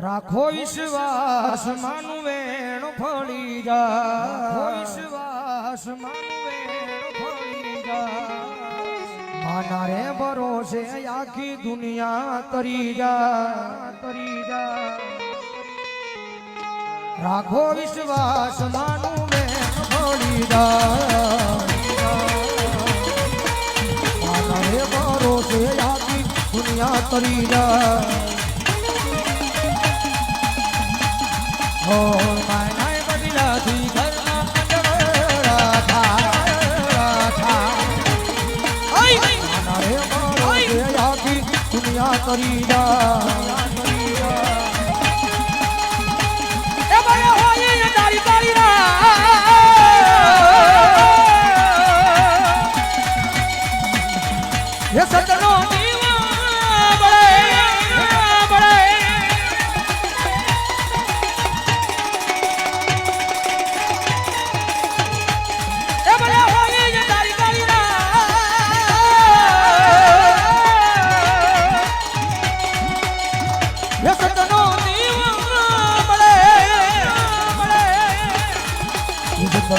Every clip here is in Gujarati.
રાખો વિશ્વાસ માનું વેણ ફળી જા રાખો વિશ્વાસ માનું વેણ ફળી જા માના રે ભરોસે આખી દુનિયા તરી જા રાખો વિશ્વાસ માનું વેણ ફળી જા માના રે ભરોસે આખી દુનિયા તરી જા Oh, my life is lovely, karna mandara tha. Ay, mare maro se aaki duniya kari ja. E baya hoye ye dari dari ra. Ye satno diwa bade.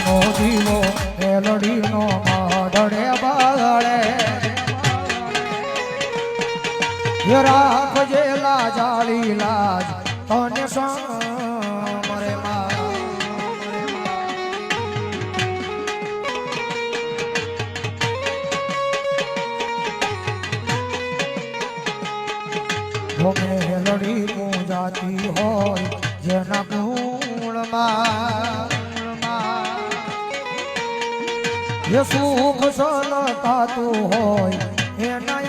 નો દીવો મેલડી નો માડે બાળે રાખજે લાજાળી લાજ તને સામરે મેલડી પૂજાતી હોય જેના ગુણમાં ये सुख सलतातु होय एना